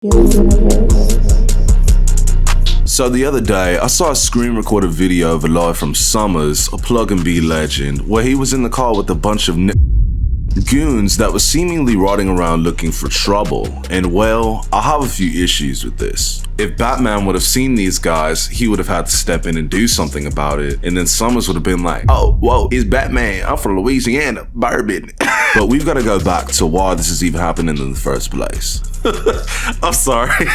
So the other day, I saw a screen recorded video of a live from Summrs, a plug and B legend, where he was in the car with a bunch of goons that were seemingly riding around looking for trouble. And well, I have a few issues with this. If Batman would have seen these guys, he would have had to step in and do something about it, and then Summrs would have been like, oh, whoa, it's Batman, I'm from Louisiana, bourbon. But we've got to go back to why this is even happening in the first place. I'm sorry.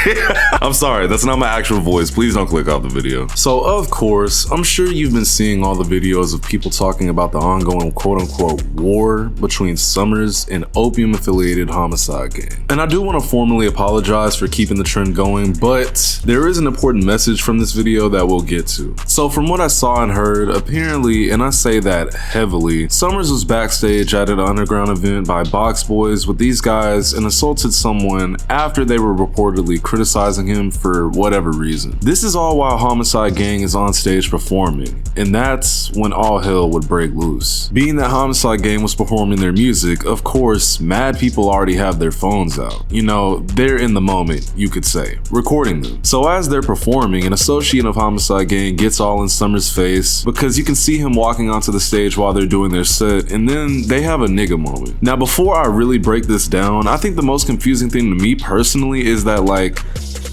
I'm sorry, that's not my actual voice. Please don't click off the video. So of course, I'm sure you've been seeing all the videos of people talking about the ongoing quote-unquote war between Summrs and opium-affiliated Homixide gang. And I do want to formally apologize for keeping the trend going, but there is an important message from this video that we'll get to. So from what I saw and heard, apparently, and I say that heavily, Summrs was backstage at an underground event by Box Boys with these guys and assaulted someone after they were reportedly criticizing him for whatever reason. This is all while Homixide gang is on stage performing, and that's when all hell would break loose. Being that Homixide gang was performing their music, of course, mad people already have their phones out. You know, they're in the moment, you could say, recording them. So as they're performing, an associate of Homixide gang gets all in Summrs' face because you can see him walking onto the stage while they're doing their set, and then they have a nigga moment. Now before I really break this down, I think the most confusing thing to me personally is that, like,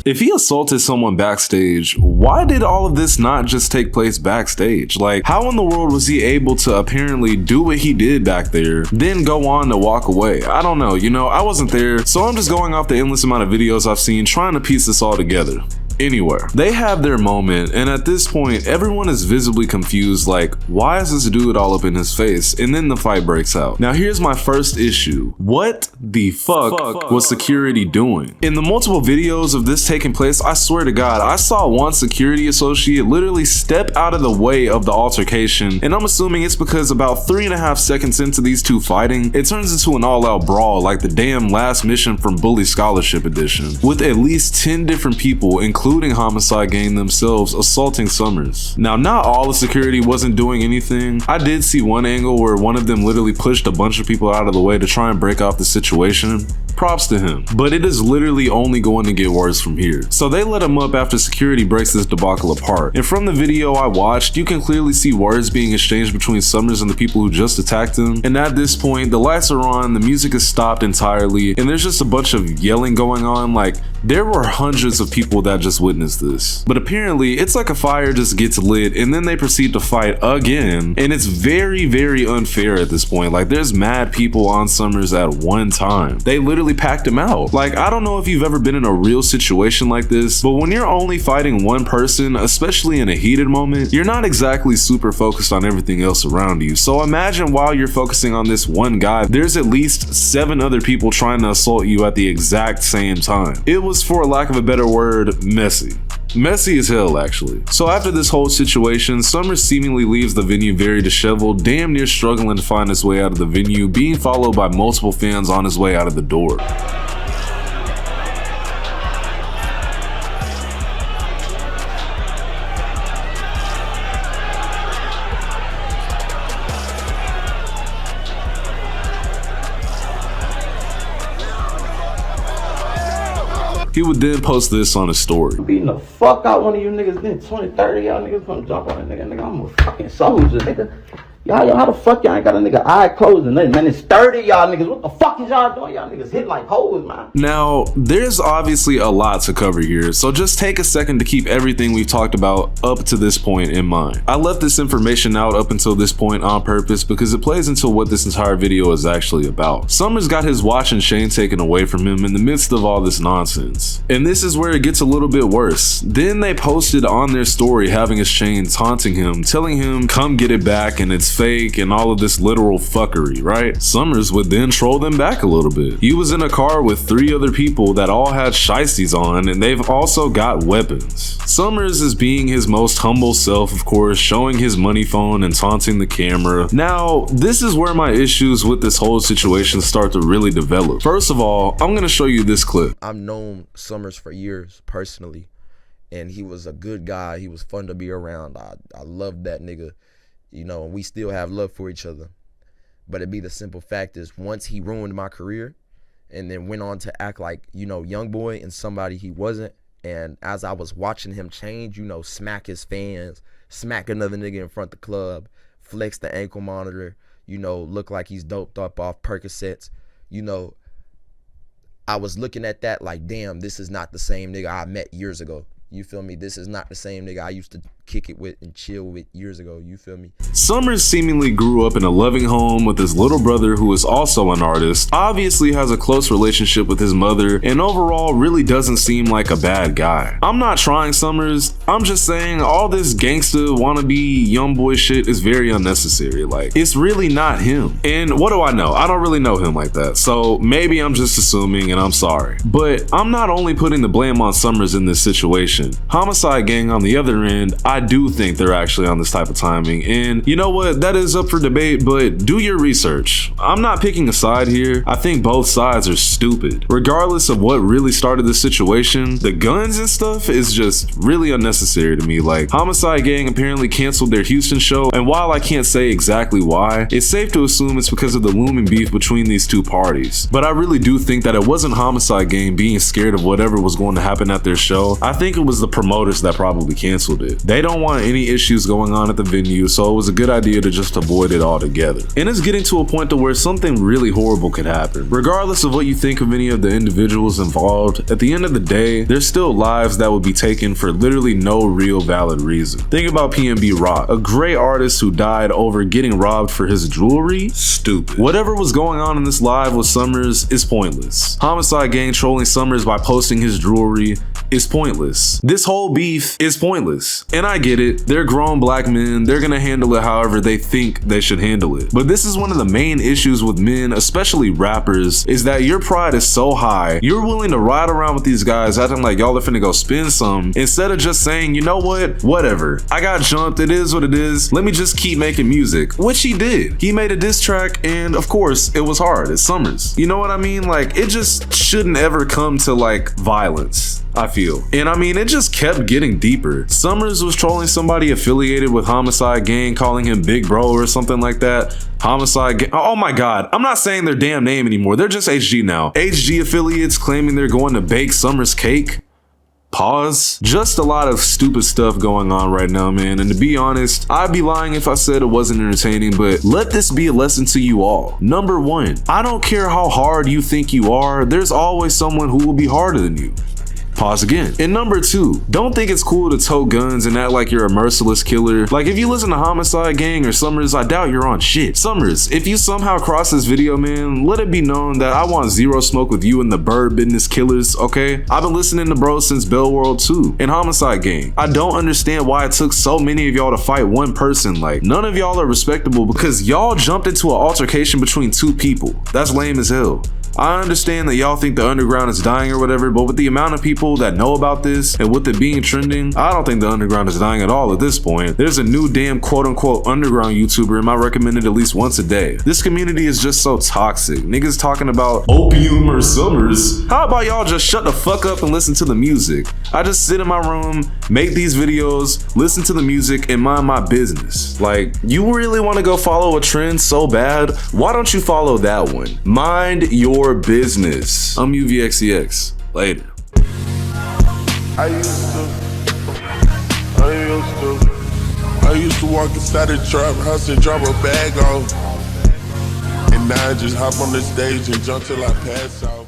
if he assaulted someone backstage, why did all of this not just take place backstage? Like, how in the world was he able to apparently do what he did back there, then go on to walk away? I don't know, you know, I wasn't there, so I'm just going off the endless amount of videos I've seen trying to piece this all together. Anywhere. They have their moment, and at this point, everyone is visibly confused, like, why is this dude all up in his face? And then the fight breaks out. Now here's my first issue. What the fuck was security doing? In the multiple videos of this taking place, I swear to God, I saw one security associate literally step out of the way of the altercation, and I'm assuming it's because about 3.5 seconds into these two fighting, it turns into an all-out brawl like the damn last mission from Bully Scholarship Edition, with at least 10 different people, including Homixide gang themselves, assaulting Summrs. Now, not all the security wasn't doing anything. I did see one angle where one of them literally pushed a bunch of people out of the way to try and break off the situation. Props to him. But it is literally only going to get worse from here. So they let him up after security breaks this debacle apart. And from the video I watched, you can clearly see words being exchanged between Summrs and the people who just attacked him. And at this point, the lights are on, the music is stopped entirely, and there's just a bunch of yelling going on. Like, there were hundreds of people that just witnessed this. But apparently, it's like a fire just gets lit, and then they proceed to fight again. And it's very, very unfair at this point. Like, there's mad people on Summrs at one time. They literally packed him out. Like, I don't know if you've ever been in a real situation like this, but when you're only fighting one person, especially in a heated moment, you're not exactly super focused on everything else around you. So imagine while you're focusing on this one guy, there's at least 7 other people trying to assault you at the exact same time. It was, for lack of a better word, messy. Messy as hell, actually. So after this whole situation, Summrs seemingly leaves the venue very disheveled, damn near struggling to find his way out of the venue, being followed by multiple fans on his way out of the door. He would then post this on his story. Beating the fuck out one of you niggas, then 20, 30 y'all niggas gonna jump on a nigga. I'm a fucking soldier, nigga. Y'all, how the fuck y'all ain't got a nigga eye closed and nothing, man? It's 30 y'all niggas. What the fuck is y'all doing? Y'all niggas hit like hoes, man. Now, there's obviously a lot to cover here, so just take a second to keep everything we've talked about up to this point in mind. I left this information out up until this point on purpose because it plays into what this entire video is actually about. Summrs got his watch and chain taken away from him in the midst of all this nonsense. And this is where it gets a little bit worse. Then they posted on their story having his chain taunting him, telling him, come get it back and it's fake and all of this literal fuckery, right? Summrs would then troll them back a little bit. He was in a car with 3 other people that all had shiesties on, and they've also got weapons. Summrs is being his most humble self, of course, showing his money phone and taunting the camera. Now, this is where my issues with this whole situation start to really develop. First of all, I'm gonna show you this clip. I've known Summrs for years personally, and he was a good guy. He was fun to be around. I loved that nigga. You know, and we still have love for each other. But it be the simple fact is, once he ruined my career and then went on to act like, you know, young boy and somebody he wasn't. And as I was watching him change, you know, smack his fans, smack another nigga in front of the club, flex the ankle monitor, you know, look like he's doped up off Percocets, you know, I was looking at that like, damn, this is not the same nigga I met years ago. You feel me? This is not the same nigga I used to kick it with and chill with years ago. You feel me? Summrs seemingly grew up in a loving home with his little brother, who is also an artist, obviously has a close relationship with his mother, and overall really doesn't seem like a bad guy. I'm not trying Summrs, I'm just saying all this gangsta wannabe young boy shit is very unnecessary. Like, it's really not him. And what do I know? I don't really know him like that, so maybe I'm just assuming, and I'm sorry. But I'm not only putting the blame on Summrs in this situation. Homixide gang on the other end, I do think they're actually on this type of timing, and you know what, that is up for debate, but do your research. I'm not picking a side here. I think both sides are stupid. Regardless of what really started the situation, the guns and stuff is just really unnecessary to me. Like, Homixide gang apparently canceled their Houston show, and while I can't say exactly why, it's safe to assume it's because of the looming beef between these two parties. But I really do think that it wasn't Homixide gang being scared of whatever was going to happen at their show. I think it was the promoters that probably canceled it. They don't want any issues going on at the venue, so it was a good idea to just avoid it altogether. And it's getting to a point to where something really horrible could happen. Regardless of what you think of any of the individuals involved, at the end of the day, there's still lives that would be taken for literally no real valid reason. Think about PNB Rock, a great artist who died over getting robbed for his jewelry. Stupid. Whatever was going on in this live with Summrs is pointless. Homixide gang trolling Summrs by posting his jewelry is pointless. This whole beef is pointless. And I get it, they're grown black men, they're gonna handle it however they think they should handle it. But this is one of the main issues with men, especially rappers, is that your pride is so high, you're willing to ride around with these guys acting like y'all are finna go spend some, instead of just saying, you know what, whatever, I got jumped, it is what it is, let me just keep making music. Which he did. He made a diss track, and of course, it was hard, it's Summrs. You know what I mean? Like, it just shouldn't ever come to like violence, I feel. And I mean, it just kept getting deeper. Summrs was trolling somebody affiliated with Homixide gang, calling him Big Bro or something like that. Homixide gang, oh my god, I'm not saying their damn name anymore, they're just HG now. HG affiliates claiming they're going to bake Summrs cake. Pause. Just a lot of stupid stuff going on right now, man, and to be honest, I'd be lying if I said it wasn't entertaining, but let this be a lesson to you all. Number one, I don't care how hard you think you are, there's always someone who will be harder than you. Pause again. And number two, don't think it's cool to tote guns and act like you're a merciless killer. Like, if you listen to Homixide gang or Summrs, I doubt you're on shit. Summrs, if you somehow cross this video, man, let it be known that I want zero smoke with you and the bird business killers, okay? I've been listening to bros since Bell World 2 and Homixide gang. I don't understand why it took so many of y'all to fight one person. Like, none of y'all are respectable because y'all jumped into an altercation between two people. That's lame as hell. I understand that y'all think the underground is dying or whatever, but with the amount of people that know about this and with it being trending, I don't think the underground is dying at all at this point. There's a new damn quote-unquote underground YouTuber and I recommend it at least once a day. This community is just so toxic. Niggas talking about opium or Summrs. How about y'all just shut the fuck up and listen to the music? I just sit in my room, make these videos, listen to the music, and mind my business. Like, you really want to go follow a trend so bad? Why don't you follow that one? Mind your business. I'm UVXEX. Later. I used to walk inside the trap house and drop a bag off. And now I just hop on the stage and jump till I pass out.